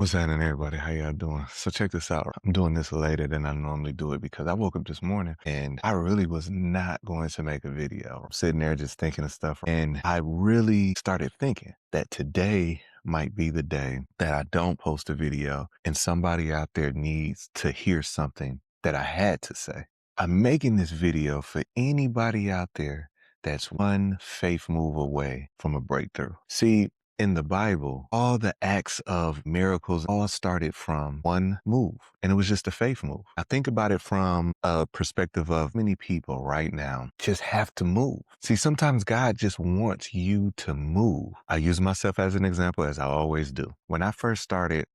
What's happening, everybody? How y'all doing? So check this out. I'm doing this later than I normally do it because I woke up this morning and I really was not going to make a video. I'm sitting there just thinking of stuff. And I really started thinking that today might be the day that I don't post a video and somebody out there needs to hear something that I had to say. I'm making this video for anybody out there that's one faith move away from a breakthrough. See, in the Bible, all the acts of miracles all started from one move, and it was just a faith move. I think about it from a perspective of many people right now just have to move. See, sometimes God just wants you to move. I use myself as an example, as I always do. When I first started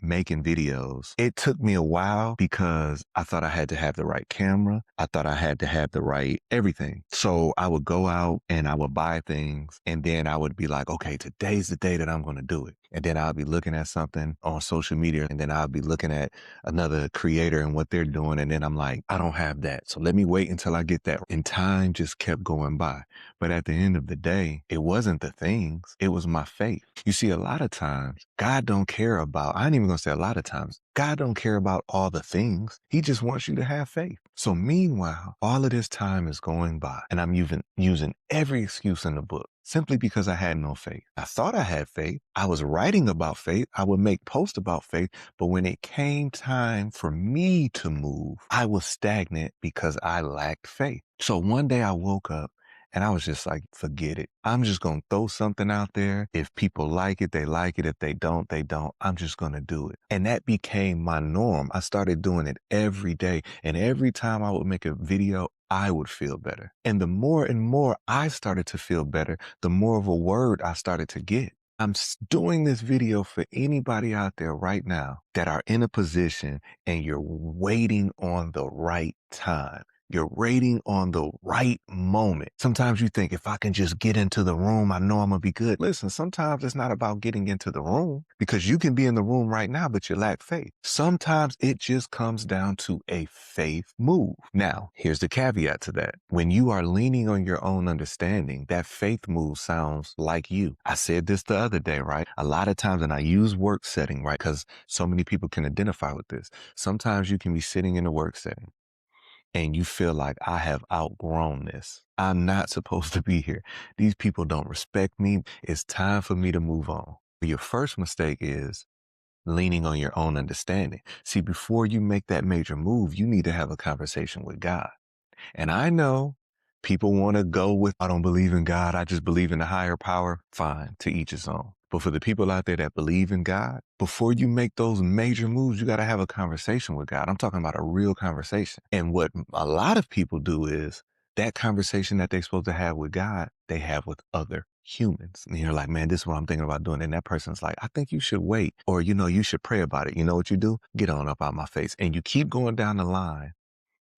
making videos, it took me a while because I thought I had to have the right camera. I thought I had to have the right everything. So I would go out and I would buy things and then I would be like, okay, today's the day that I'm going to do it. And then I'll be looking at something on social media and then I'll be looking at another creator and what they're doing. And then I'm like, I don't have that. So let me wait until I get that. And time just kept going by. But at the end of the day, it wasn't the things, it was my faith. You see, a lot of times God don't care about, I ain't even gonna say a lot of times, God don't care about all the things. He just wants you to have faith. So meanwhile, all of this time is going by and I'm using every excuse in the book simply because I had no faith. I thought I had faith. I was writing about faith. I would make posts about faith. But when it came time for me to move, I was stagnant because I lacked faith. So one day I woke up and I was just like, forget it. I'm just going to throw something out there. If people like it, they like it. If they don't, they don't. I'm just going to do it. And that became my norm. I started doing it every day. And every time I would make a video, I would feel better. And the more and more I started to feel better, the more of a word I started to get. I'm doing this video for anybody out there right now that are in a position and you're waiting on the right time. You're waiting on the right moment. Sometimes you think if I can just get into the room, I know I'm going to be good. Listen, sometimes it's not about getting into the room because you can be in the room right now, but you lack faith. Sometimes it just comes down to a faith move. Now, here's the caveat to that. When you are leaning on your own understanding, that faith move sounds like you. I said this the other day, right? A lot of times, and I use work setting, right? Because so many people can identify with this. Sometimes you can be sitting in a work setting and you feel like I have outgrown this. I'm not supposed to be here. These people don't respect me. It's time for me to move on. Your first mistake is leaning on your own understanding. See, before you make that major move, you need to have a conversation with God. And I know people want to go with, I don't believe in God. I just believe in a higher power. Fine, to each his own. But for the people out there that believe in God, before you make those major moves, you got to have a conversation with God. I'm talking about a real conversation. And what a lot of people do is that conversation that they're supposed to have with God, they have with other humans. And you're like, man, this is what I'm thinking about doing. And that person's like, I think you should wait. Or, you should pray about it. You know what you do? Get on up out my face. And you keep going down the line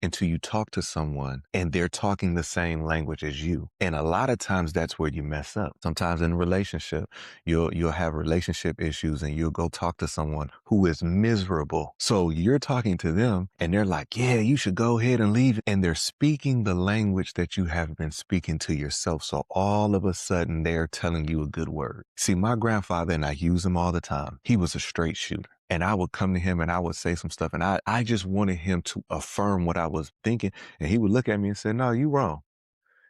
until you talk to someone and they're talking the same language as you. And a lot of times that's where you mess up. Sometimes in a relationship, you'll have relationship issues and you'll go talk to someone who is miserable. So you're talking to them and they're like, yeah, you should go ahead and leave. And they're speaking the language that you have been speaking to yourself. So all of a sudden they're telling you a good word. See, my grandfather, and I use him all the time, he was a straight shooter. And I would come to him and I would say some stuff. And I just wanted him to affirm what I was thinking. And he would look at me and say, no, you wrong.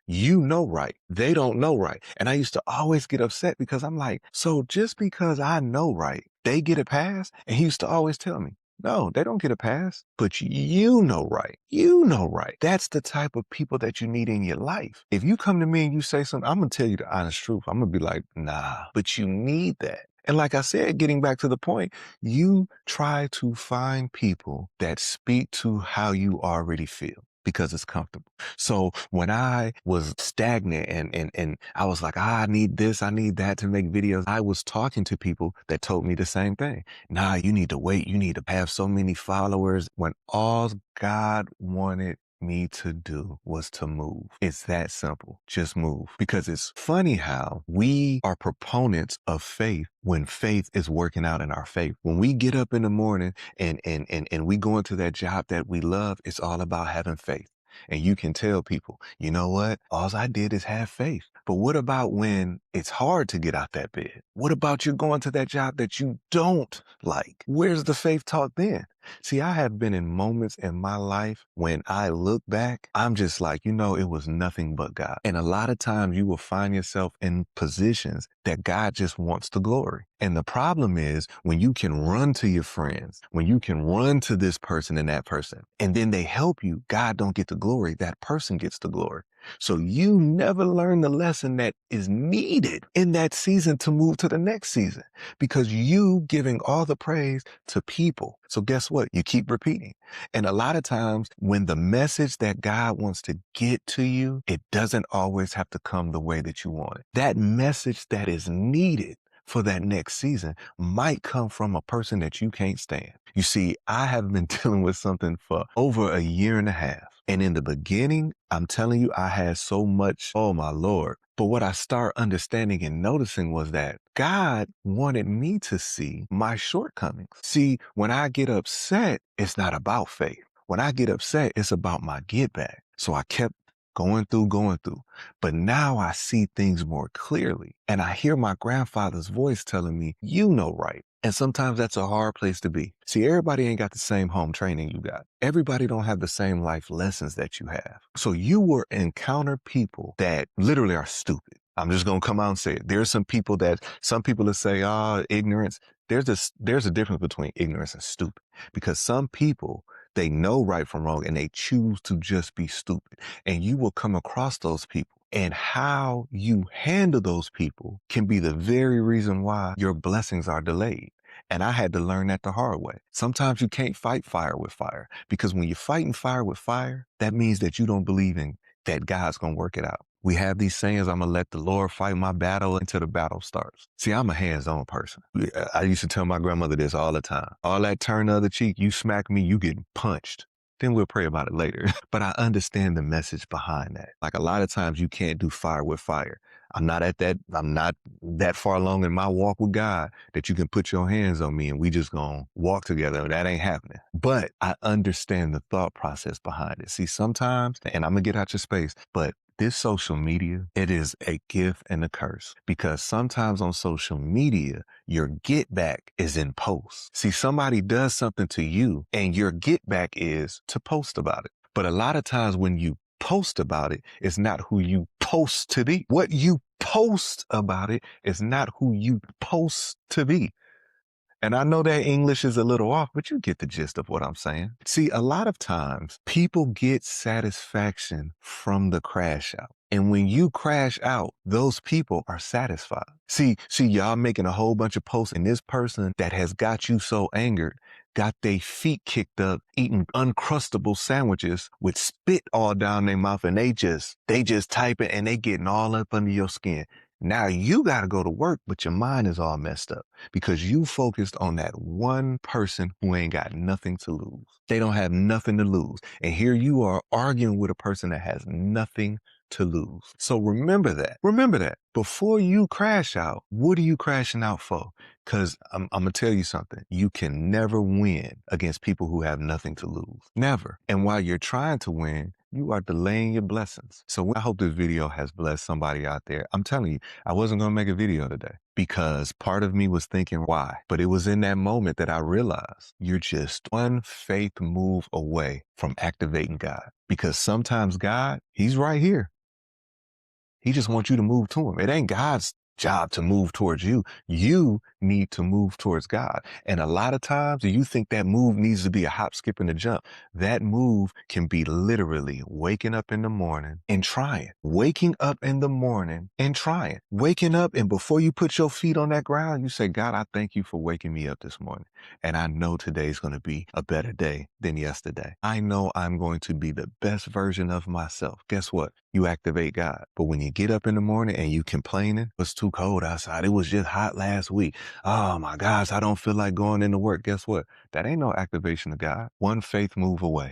You know right. They don't know right. And I used to always get upset because I'm like, so just because I know right, they get a pass? And he used to always tell me, no, they don't get a pass, but you know right. You know right. That's the type of people that you need in your life. If you come to me and you say something, I'm going to tell you the honest truth. I'm going to be like, nah, but you need that. And like I said, getting back to the point, you try to find people that speak to how you already feel because it's comfortable. So when I was stagnant and I was like, I need this, I need that to make videos, I was talking to people that told me the same thing. Nah, you need to wait. You need to have so many followers when all God wanted me to do was to move. It's that simple. Just move. Because it's funny how we are proponents of faith when faith is working out in our faith. When we get up in the morning and we go into that job that we love, it's all about having faith. And you can tell people, you know what? All I did is have faith. But what about when it's hard to get out that bed? What about you going to that job that you don't like? Where's the faith taught then? See, I have been in moments in my life when I look back, I'm just like, it was nothing but God. And a lot of times you will find yourself in positions that God just wants the glory. And the problem is when you can run to your friends, when you can run to this person and that person, and then they help you, God don't get the glory, that person gets the glory. So you never learn the lesson that is needed in that season to move to the next season because you giving all the praise to people. So guess what? You keep repeating. And a lot of times when the message that God wants to get to you, it doesn't always have to come the way that you want it. That message that is needed for that next season might come from a person that you can't stand. You see, I have been dealing with something for over a year and a half. And in the beginning, I'm telling you, I had so much, oh my Lord. But what I start understanding and noticing was that God wanted me to see my shortcomings. See, when I get upset, it's not about faith. When I get upset, it's about my get back. So I kept going through. But now I see things more clearly. And I hear my grandfather's voice telling me, you know right. And sometimes that's a hard place to be. See, everybody ain't got the same home training you got. Everybody don't have the same life lessons that you have. So you will encounter people that literally are stupid. I'm just going to come out and say it. There's some people that say, ignorance. There's a difference between ignorance and stupid because some people, they know right from wrong and they choose to just be stupid. And you will come across those people. And how you handle those people can be the very reason why your blessings are delayed. And I had to learn that the hard way. Sometimes you can't fight fire with fire because when you're fighting fire with fire, that means that you don't believe in that God's going to work it out. We have these sayings, I'm going to let the Lord fight my battle until the battle starts. See, I'm a hands-on person. I used to tell my grandmother this all the time. All that turn the other cheek, you smack me, you get punched. Then we'll pray about it later. But I understand the message behind that. Like a lot of times you can't do fire with fire. I'm not that far along in my walk with God that you can put your hands on me and we just gonna walk together. That ain't happening. But I understand the thought process behind it. See, sometimes, and I'm gonna get out your space, but this social media, it is a gift and a curse because sometimes on social media, your get back is in post. See, somebody does something to you and your get back is to post about it. But a lot of times when you post about it, it's not who you post to be. What you post about it is not who you post to be. And I know that English is a little off, but you get the gist of what I'm saying. See, a lot of times people get satisfaction from the crash out. And when you crash out, those people are satisfied. See, y'all making a whole bunch of posts and this person that has got you so angered got their feet kicked up, eating uncrustable sandwiches with spit all down their mouth and they just type it and they getting all up under your skin. Now you got to go to work, but your mind is all messed up because you focused on that one person who ain't got nothing to lose. They don't have nothing to lose. And here you are arguing with a person that has nothing to lose. So remember that. Remember that. Before you crash out, what are you crashing out for? Because I'm going to tell you something. You can never win against people who have nothing to lose. Never. And while you're trying to win, you are delaying your blessings. So I hope this video has blessed somebody out there. I'm telling you, I wasn't going to make a video today because part of me was thinking why, but it was in that moment that I realized you're just one faith move away from activating God because sometimes God, he's right here. He just wants you to move to him. It ain't God's job to move towards you. You need to move towards God. And a lot of times you think that move needs to be a hop, skip, and a jump. That move can be literally waking up in the morning and trying. Waking up in the morning and trying. Waking up and before you put your feet on that ground, you say, God, I thank you for waking me up this morning. And I know today's going to be a better day than yesterday. I know I'm going to be the best version of myself. Guess what? You activate God. But when you get up in the morning and you complaining, it's too cold outside. It was just hot last week. Oh my gosh, I don't feel like going into work. Guess what? That ain't no activation of God. One faith move away.